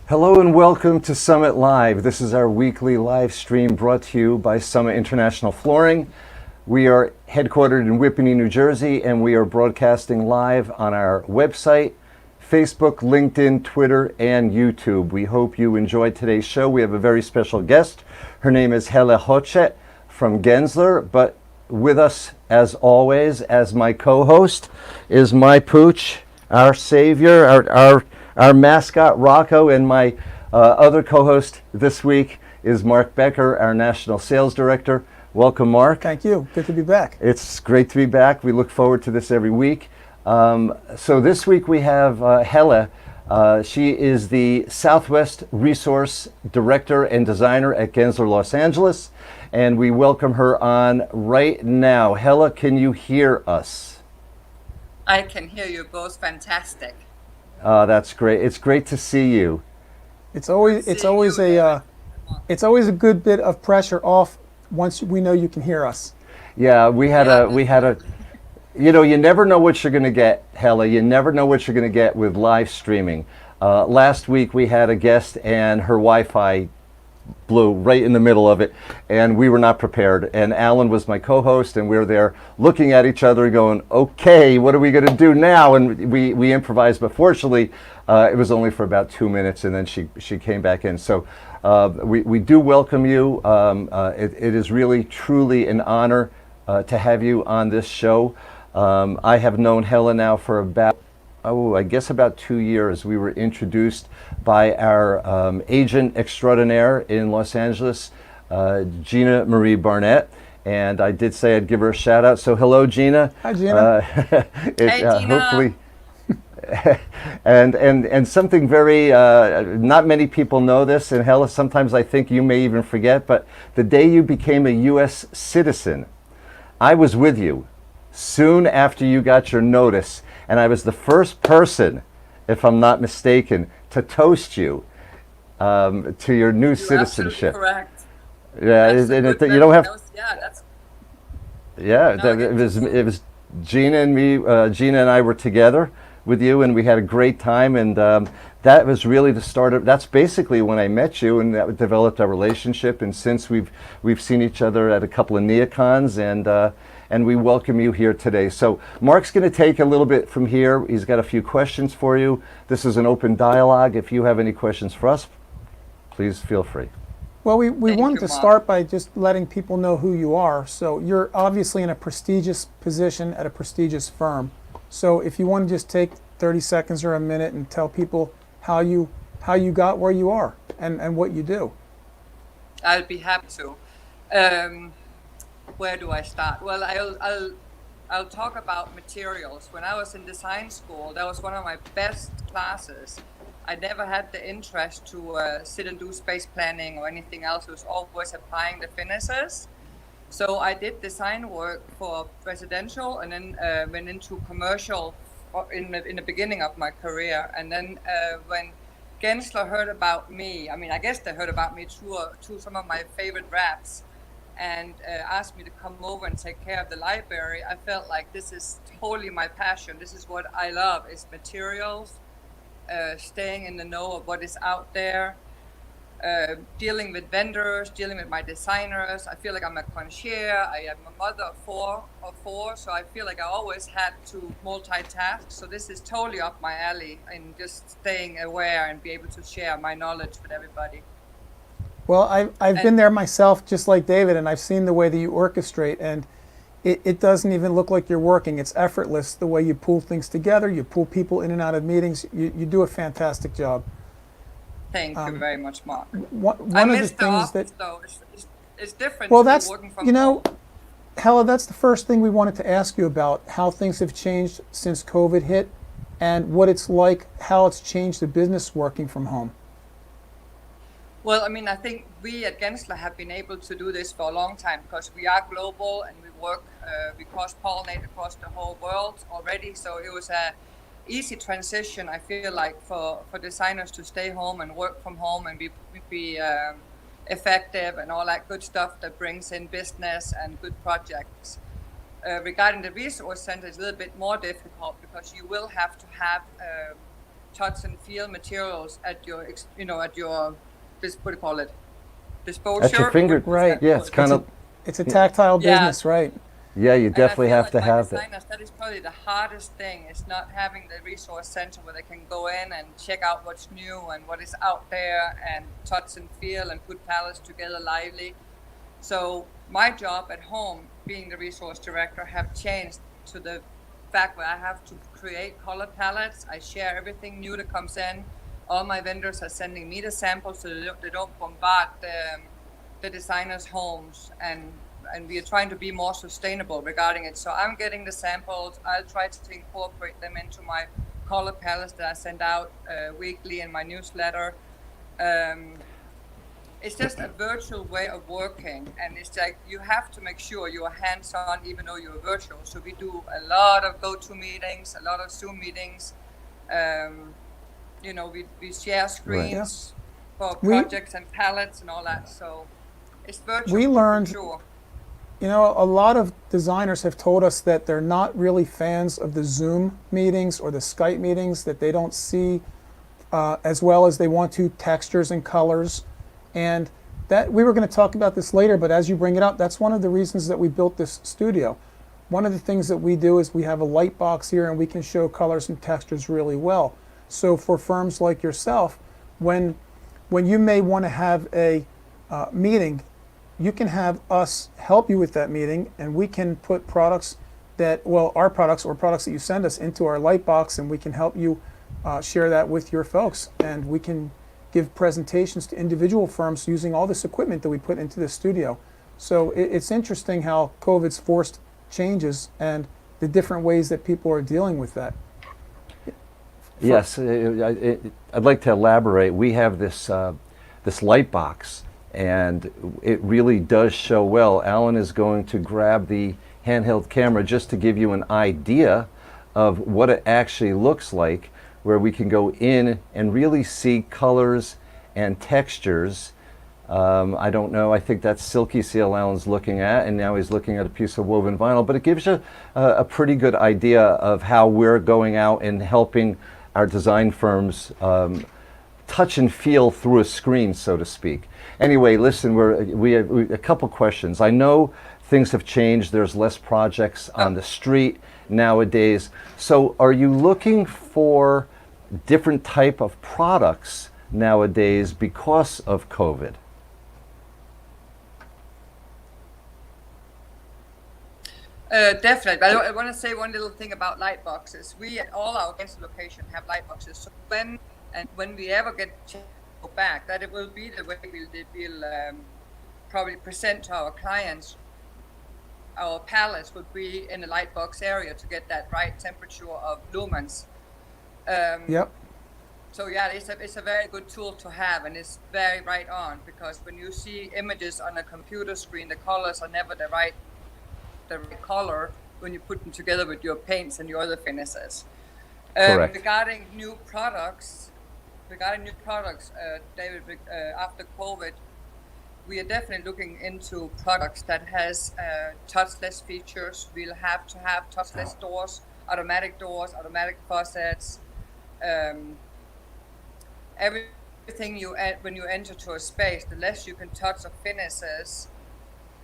Hello and welcome to Summit Live. This is our weekly live stream brought to you by Summit International Flooring. We are headquartered in Whippany, New Jersey, and we are broadcasting live on our website, Facebook, LinkedIn, Twitter, and YouTube. We hope you enjoyed today's show. We have a very special guest. Her name is Helle Hodjat from Gensler, but with us, as always, as my co-host, is my pooch, our savior, our mascot, Rocco, and my other co-host this week is Mark Becker, our National Sales Director. Welcome, Mark. Thank you. Good to be back. It's great to be back. We look forward to this every week. So this week we have Helle. She is the Southwest Resource Director and Designer at Gensler, Los Angeles, and we welcome her on right now. Helle, can you hear us? I can hear you both fantastic. That's great. It's great to see you. It's always a good bit of pressure off once we know you can hear us. Yeah, we had a you know, you never know what you're going to get, Helle. You never know what you're going to get with live streaming. Last week we had a guest and her Wi-Fi blew right in the middle of it, and we were not prepared. And Alan was my co-host, and we were there looking at each other going, okay, what are we going to do now? And we improvised, but fortunately it was only for about 2 minutes, and then she came back in. So we do welcome you. It is really truly an honor to have you on this show. I have known Helle now for about I guess about 2 years. We were introduced by our agent extraordinaire in Los Angeles, Gina Marie Barnett, and I did say I'd give her a shout out. So hello, Gina. Hi, Gina. Hey, Gina. Hopefully, and something very not many people know this, and Helle, sometimes I think you may even forget, but the day you became a U.S. citizen, I was with you soon after you got your notice. And I was the first person, if I'm not mistaken, to toast you to your new You're citizenship. Correct. Yeah, you don't have. That's. Yeah, No, it was Gina and me. Gina and I were together with you, and we had a great time. And that was really the start of. That's basically when I met you, and that developed our relationship. And since we've seen each other at a couple of neocons, and we welcome you here today. So Mark's going to take a little bit from here. He's got a few questions for you. This is an open dialogue. If you have any questions for us, please feel free. Well, we Thank wanted you, to Mark. start by just letting people know who you are. So you're obviously in a prestigious position at a prestigious firm. So if you want to just take 30 seconds or a minute and tell people how you got where you are and what you do. I'll be happy to. Where do I start? Well, I'll talk about materials. When I was in design school, that was one of my best classes. I never had the interest to sit and do space planning or anything else. It was always applying the finishes. So I did design work for residential, and then went into commercial in the beginning of my career. And then when Gensler heard about me, I mean, I guess they heard about me through some of my favorite raps, and asked me to come over and take care of the library. I felt like this is totally my passion. This is what I love, is materials, staying in the know of what is out there, dealing with vendors, dealing with my designers. I feel like I'm a concierge. I am a mother of four, so I feel like I always had to multitask. So this is totally up my alley, in just staying aware and be able to share my knowledge with everybody. Well, I've been there myself, just like David, and I've seen the way that you orchestrate, and it doesn't even look like you're working. It's effortless the way you pull things together. You pull people in and out of meetings. You do a fantastic job. Thank you very much, Mark. One I of the miss the things office, that though. It's different well, to be that's working from you know, home. Helle, that's the first thing we wanted to ask you about, how things have changed since COVID hit, and what it's like, how it's changed the business working from home. Well, I mean, I think we at Gensler have been able to do this for a long time because we are global and we work, we cross-pollinate across the whole world already. So it was a easy transition, I feel like, for designers to stay home and work from home and be effective and all that good stuff that brings in business and good projects. Regarding the resource center, it's a little bit more difficult because you will have to have touch and feel materials at your, at your, what do you call it, disposure. At your finger, Right. Yeah, it's kind of. It's a tactile Yeah. business, right? Yeah, you And I definitely feel have like to my have it. designers, that is probably the hardest thing, is not having the resource center where they can go in and check out what's new and what is out there and touch and feel and put palettes together lively. So my job at home, being the resource director, have changed to the fact where I have to create color palettes. I share everything new that comes in. All my vendors are sending me the samples so they don't bombard the designers' homes, and we are trying to be more sustainable regarding it. So I'm getting the samples. I'll try to incorporate them into my color palettes that I send out weekly in my newsletter. It's just a virtual way of working, and it's like you have to make sure you are hands-on even though you're virtual. So we do a lot of go-to meetings, a lot of Zoom meetings. We share screens for projects and palettes and all that. So it's virtual. We learned, for sure. A lot of designers have told us that they're not really fans of the Zoom meetings or the Skype meetings, that they don't see as well as they want to textures and colors. And that we were going to talk about this later, but as you bring it up, that's one of the reasons that we built this studio. One of the things that we do is we have a light box here and we can show colors and textures really well. So for firms like yourself, when you may want to have a meeting, you can have us help you with that meeting, and we can put products our products or products that you send us into our light box, and we can help you share that with your folks. And we can give presentations to individual firms using all this equipment that we put into the studio. So it's interesting how COVID's forced changes and the different ways that people are dealing with that. Yes, I'd like to elaborate. We have this light box, and it really does show well. Alan is going to grab the handheld camera just to give you an idea of what it actually looks like, where we can go in and really see colors and textures. I don't know, I think that's silky seal Alan's looking at, and now he's looking at a piece of woven vinyl, but it gives you a pretty good idea of how we're going out and helping our design firms touch and feel through a screen, so to speak. Anyway, listen, we have a couple questions. I know things have changed. There's less projects on the street nowadays. So are you looking for different type of products nowadays because of COVID? Definitely. But I want to say one little thing about light boxes. We at all our Gensler location have light boxes. So when we ever get to go back, that it will be the way we'll probably present to our clients. Our palettes would be in the light box area to get that right temperature of lumens. Yep. So yeah, it's a very good tool to have, and it's very right on, because when you see images on a computer screen, the colors are never the right color when you put them together with your paints and your other finishes. Correct. Regarding new products, David, after COVID, we are definitely looking into products that has touchless features. We'll have to have touchless doors, automatic faucets. Everything when you enter to a space, the less you can touch of finishes,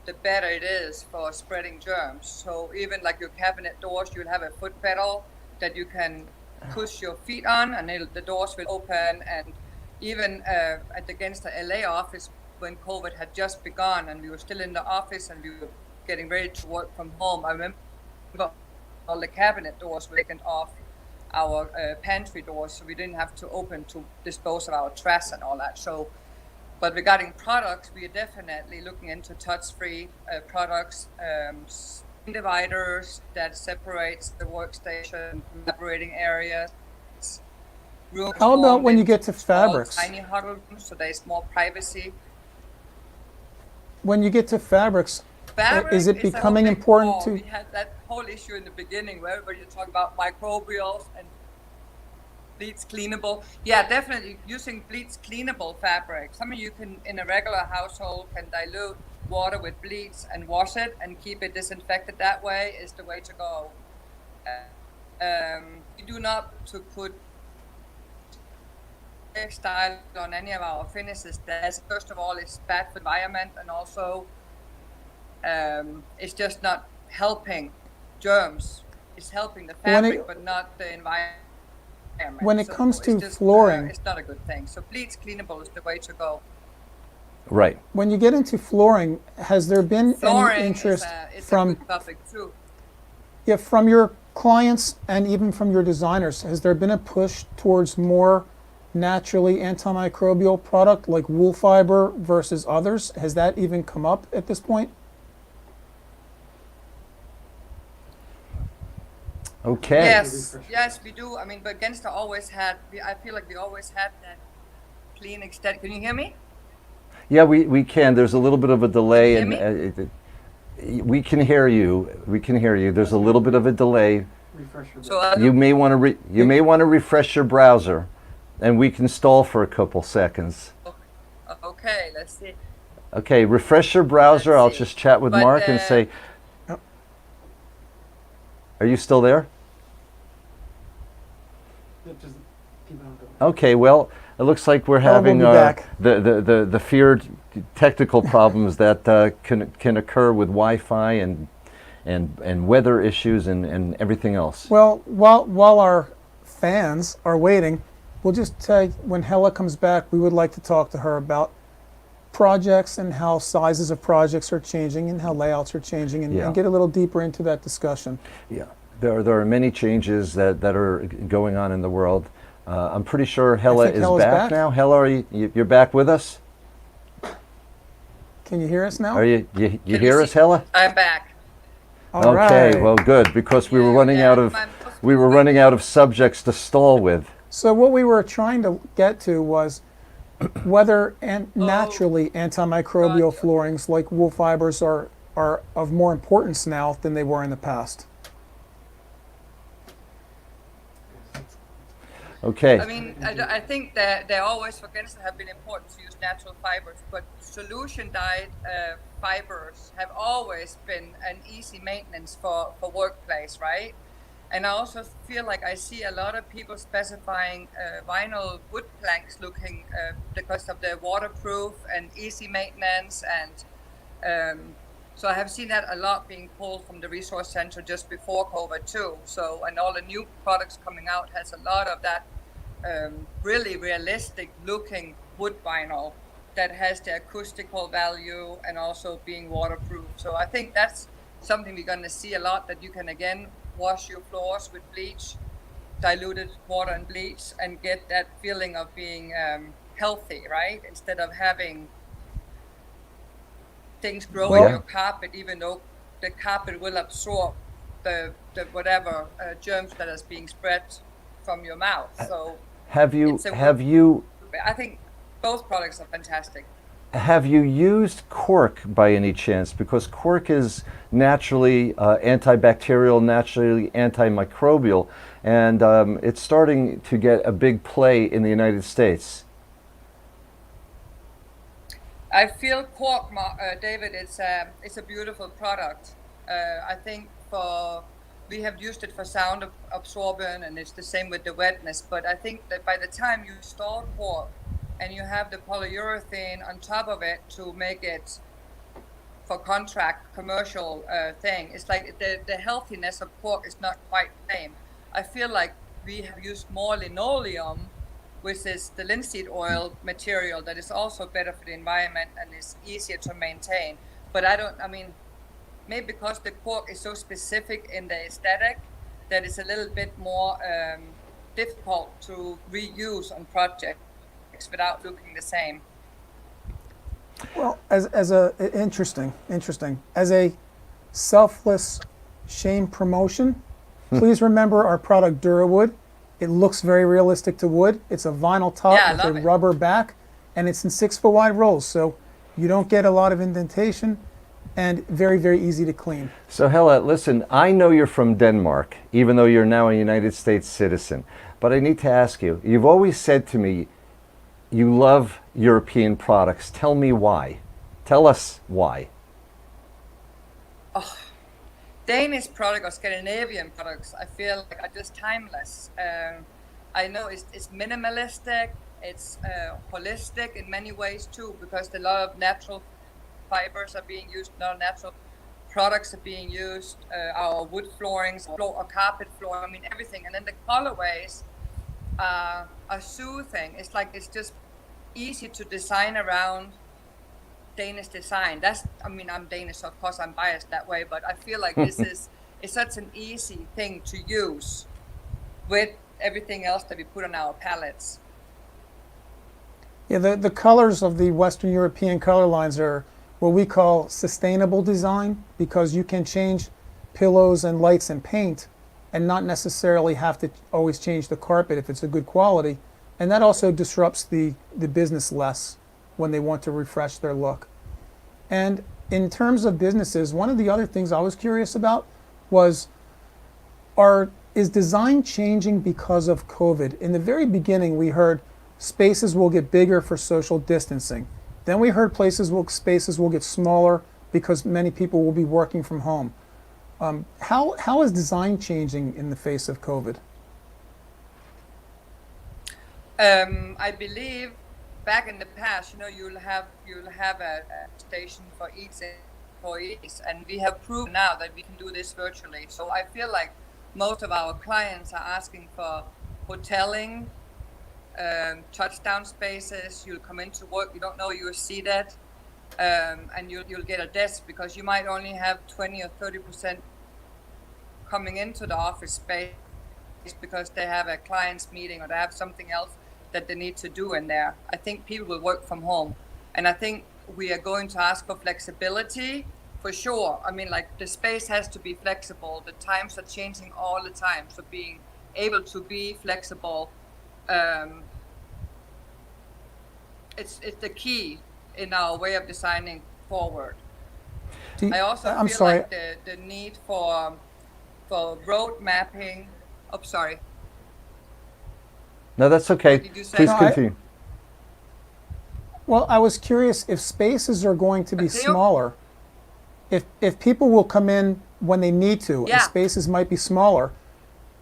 the better it is for spreading germs. So even like your cabinet doors, you'll have a foot pedal that you can push your feet on, and the doors will open. And even at the Gensler LA office, when COVID had just begun and we were still in the office and we were getting ready to work from home, I remember all the cabinet doors were taken off our pantry doors, so we didn't have to open to dispose of our trash and all that. So, but regarding products, we are definitely looking into touch-free products, dividers that separates the workstation, collaborating areas. How about when you get to fabrics? Tiny huddle rooms, so there's more privacy. When you get to fabrics, is it becoming important to? We had that whole issue in the beginning where everybody talked about microbials and bleach cleanable. Yeah, definitely using bleach cleanable fabric. Some of you can, in a regular household, can dilute water with bleach and wash it and keep it disinfected. That way is the way to go. You do not to put style on any of our finishes, that's first of all it's bad for the environment, and also it's just not helping germs. It's helping the When fabric, it- but not the environment. When it So comes it's to just, flooring, it's not a good thing. So bleach cleanable is the way to go. Right. when you get into flooring, has there been Flooring any interest is a from good topic too. from your clients and even from your designers? Has there been a push towards more naturally antimicrobial product like wool fiber versus others? Has that even come up at this point? Okay. Yes, we do. I mean, but Gensler always had. I feel like we always had that clean extent. Can you hear me? Yeah, we can. There's a little bit of a delay, Can you and we can hear you. We can hear you. There's a little bit of a delay. So You may want to you may want to refresh your browser, and we can stall for a couple seconds. okay, let's see. Okay, refresh your browser. Let's I'll see. just chat with But, Mark and say, are you still there? Okay, well, it looks like we're Helle will having be back. the feared technical problems that can occur with Wi-Fi and weather issues and everything else. Well, while our fans are waiting, we'll just tell you, when Helle comes back, we would like to talk to her about projects and how sizes of projects are changing and how layouts are changing, and, Yeah. and get a little deeper into that discussion. Yeah, there are many changes that are going on in the world. I'm pretty sure Helle think is Helle's back back. now. Helle, are you're back with us? Can you hear us now? Are you Can hear you us, see- Helle? I'm back. All Okay, right. well, good, because we were Yeah, running yeah, out of I'm- we were running out of subjects to stall with. So what we were trying to get to was whether naturally antimicrobial Gotcha. floorings like wool fibers are of more importance now than they were in the past. Okay. I mean, I think that they always, for Gensler, have been important to use natural fibers, but solution dyed fibers have always been an easy maintenance for workplace, right? And I also feel like I see a lot of people specifying vinyl wood planks looking because of the waterproof and easy maintenance, and so I have seen that a lot being pulled from the resource center just before COVID too. So, and all the new products coming out has a lot of that really realistic looking wood vinyl that has the acoustical value and also being waterproof. So I think that's something we're going to see a lot, that you can again wash your floors with bleach, diluted water and bleach, and get that feeling of being healthy, right? Instead of having things grow in Yeah. your carpet, even though the carpet will absorb the whatever germs that is being spread from your mouth. So Have you it's a have work- you I think both products are fantastic. have you used cork by any chance? Because cork is naturally antibacterial, naturally antimicrobial, and it's starting to get a big play in the United States. I feel cork, David. It's a beautiful product. I think we have used it for sound absorbent, and it's the same with the wetness. But I think that by the time you install cork and you have the polyurethane on top of it to make it for contract commercial thing, it's like the healthiness of cork is not quite the same. I feel like we have used more linoleum, which is the linseed oil material that is also better for the environment and is easier to maintain. But I mean, maybe because the cork is so specific in the aesthetic that it's a little bit more difficult to reuse on projects without looking the same. Well, as a interesting. As a selfless shame promotion, please remember our product DuraWood. It looks very realistic to wood. It's a vinyl top Yeah, I with a love it. rubber back, and it's in 6-foot wide rolls, so you don't get a lot of indentation, and very, very easy to clean. So Helle, listen, I know you're from Denmark, even though you're now a United States citizen. But I need to ask you, you've always said to me you love European products. Tell me why. Tell us why. Danish product or Scandinavian products, I feel like are just timeless. I know it's minimalistic. It's holistic in many ways too, because a lot of natural fibers are being used, a lot of natural products are being used, our wood floorings, or carpet floor, I mean everything. And then the colorways are soothing. It's like it's just easy to design around Danish design. I mean, I'm Danish, so of course I'm biased that way, but I feel like this is such an easy thing to use with everything else that we put on our palettes. Yeah, the colors of the Western European color lines are what we call sustainable design, because you can change pillows and lights and paint and not necessarily have to always change the carpet if it's a good quality. And that also disrupts the business less when they want to refresh their look. And in terms of businesses, one of the other things I was curious about was, is design changing because of COVID? In the very beginning, we heard spaces will get bigger for social distancing. Then we heard spaces will get smaller because many people will be working from home. How is design changing in the face of COVID? I believe back in the past, you'll have a station for each employees, and we have proven now that we can do this virtually. So I feel like most of our clients are asking for hoteling, touchdown spaces. You'll come into work, you don't know you're seated, and you'll get a desk because you might only have 20 or 30% coming into the office space because they have a client's meeting or they have something else that they need to do in there. I think people will work from home, and I think we are going to ask for flexibility for sure. I mean, like, the space has to be flexible. The times are changing all the time, so being able to be flexible, it's the key in our way of designing forward. I also feel like the need for road mapping. Oh, sorry. No, that's okay. What did you say? Please continue. Well, I was curious if spaces are going to be smaller. If people will come in when they need to, and spaces might be smaller,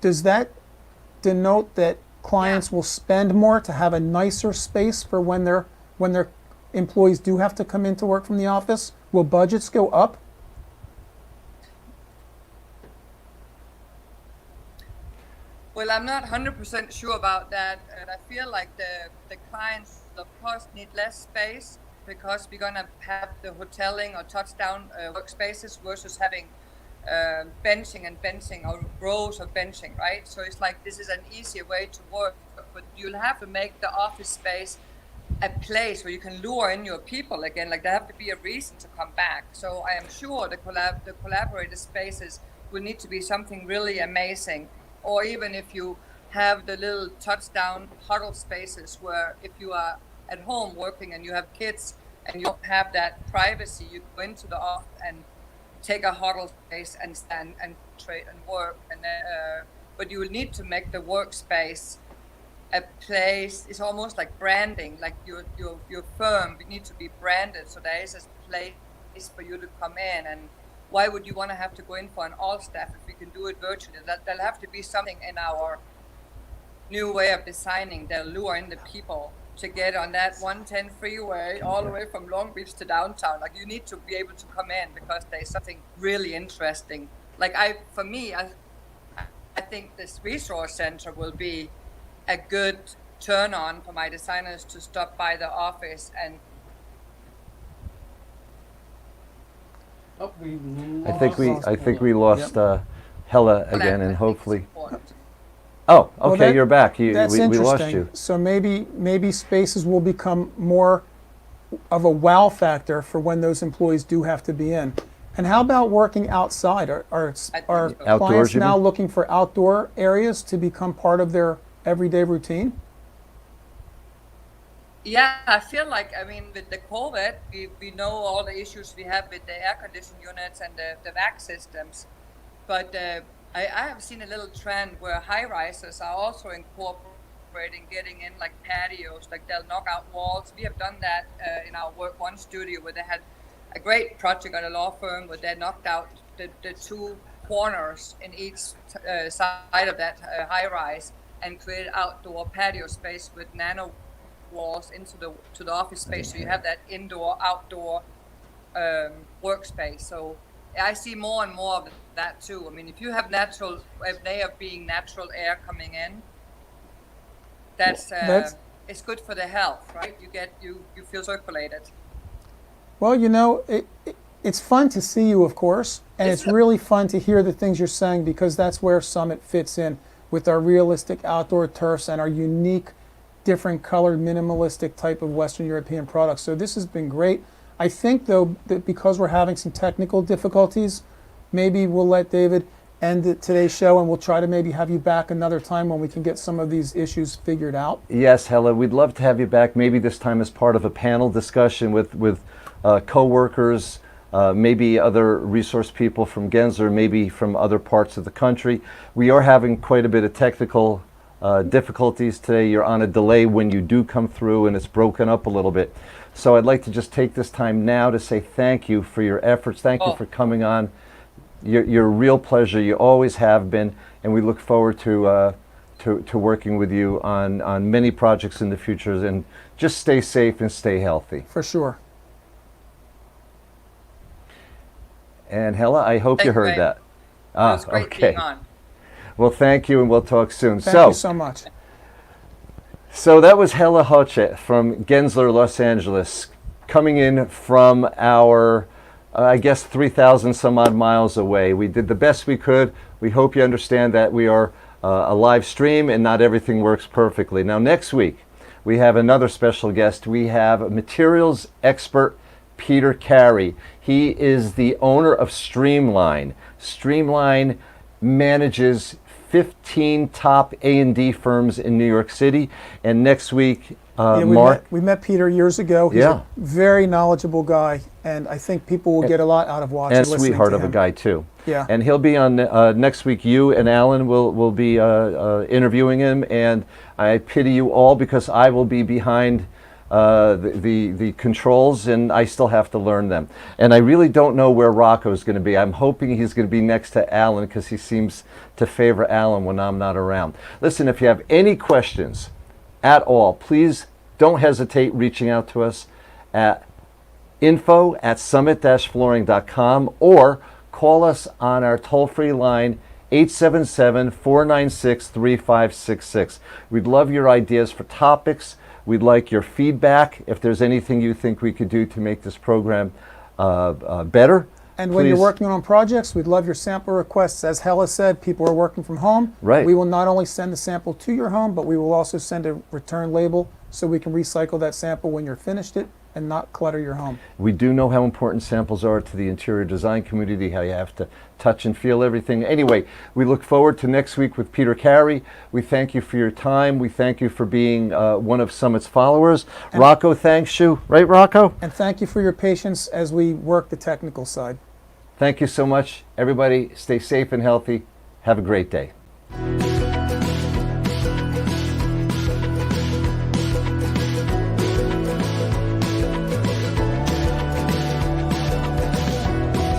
does that denote that clients will spend more to have a nicer space for when their employees do have to come in to work from the office? Will budgets go up? Well, I'm not 100% sure about that, and I feel like the clients, of course, need less space because we're gonna have the hoteling or touchdown workspaces versus having benching or rows of benching, right? So it's like this is an easier way to work, but you'll have to make the office space a place where you can lure in your people again. Like, there have to be a reason to come back. So I am sure the collaborator spaces will need to be something really amazing. Or even if you have the little touchdown huddle spaces where if you are at home working and you have kids and you don't have that privacy, you go into the office and take a huddle space and stand and trade and work. And then, but you will need to make the workspace a place. It's almost like branding, like your firm need to be branded. So there is a place for you to come in. And why would you want to have to go in for an all staff if we can do it virtually? There'll have to be something in our new way of designing that'll lure in the people to get on that 110 freeway all the way from Long Beach to downtown. Like, you need to be able to come in because there's something really interesting. Like, I think this resource center will be a good turn on for my designers to stop by the office and I think we lost Helle again, and hopefully. Oh, okay, Well, you're back. That's we interesting. lost you. So maybe spaces will become more of a wow factor for when those employees do have to be in. And how about working outside? Are Outdoors, clients you now mean? looking for outdoor areas to become part of their everyday routine? Yeah, I feel like, I mean, with the COVID, we know all the issues we have with the air conditioning units and the vac systems. But I have seen a little trend where high rises are also incorporating getting in like patios, like they'll knock out walls. We have done that in our Work One studio, where they had a great project at a law firm where they knocked out the two corners in each side of that high rise and created outdoor patio space with nano walls into the office space, so you have that indoor outdoor workspace. So I see more and more of that too. I mean, if you have if they are being natural air coming in, that's it's good for the health, right? You feel circulated. Well, you know, it's fun to see you, of course, and it's really fun to hear the things you're saying, because that's where Summit fits in with our realistic outdoor turfs and our unique, different colored, minimalistic type of Western European products. So this has been great. I think, though, that because we're having some technical difficulties, maybe we'll let David end today's show, and we'll try to maybe have you back another time when we can get some of these issues figured out. Yes, Helle, we'd love to have you back, maybe this time as part of a panel discussion with co-workers, maybe other resource people from Gensler, maybe from other parts of the country. We are having quite a bit of technical difficulties today. You're on a delay when you do come through, and it's broken up a little bit. So I'd like to just take this time now to say thank you for your efforts. Thank you for coming on. You're a real pleasure. You always have been, and we look forward to working with you on many projects in the future. And just stay safe and stay healthy. For sure. And Helle, I hope you heard that. It was great being on. Well, thank you, and we'll talk soon. Thank you so much. So that was Helle Hodjat from Gensler, Los Angeles, coming in from our, I guess, 3,000 some odd miles away. We did the best we could. We hope you understand that we are a live stream and not everything works perfectly. Now, next week, we have another special guest. We have materials expert Peter Carey. He is the owner of Streamline. Streamline manages 15 top A&D firms in New York City. And next week, Mark. We met Peter years ago. He's a very knowledgeable guy, and I think people will get a lot out of watching and listening sweetheart to of him. a guy, too. Yeah. And he'll be on next week. You and Alan will be interviewing him, and I pity you all because I will be behind the controls, and I still have to learn them. And I really don't know where Rocco's going to be. I'm hoping he's going to be next to Alan, because he seems to favor Alan when I'm not around. Listen, if you have any questions at all, please don't hesitate reaching out to us at info@summit-flooring.com, or call us on our toll-free line 877-496-3566. We'd love your ideas for topics. We'd like your feedback. If there's anything you think we could do to make this program better. And when you're working on projects, we'd love your sample requests. As Helle said, people are working from home. Right. We will not only send the sample to your home, but we will also send a return label so we can recycle that sample when you're finished it and not clutter your home. We do know how important samples are to the interior design community, how you have to touch and feel everything. Anyway, we look forward to next week with Peter Carey. We thank you for your time. We thank you for being one of Summit's followers. And Rocco thanks you. Right, Rocco? And thank you for your patience as we work the technical side. Thank you so much. Everybody, stay safe and healthy. Have a great day.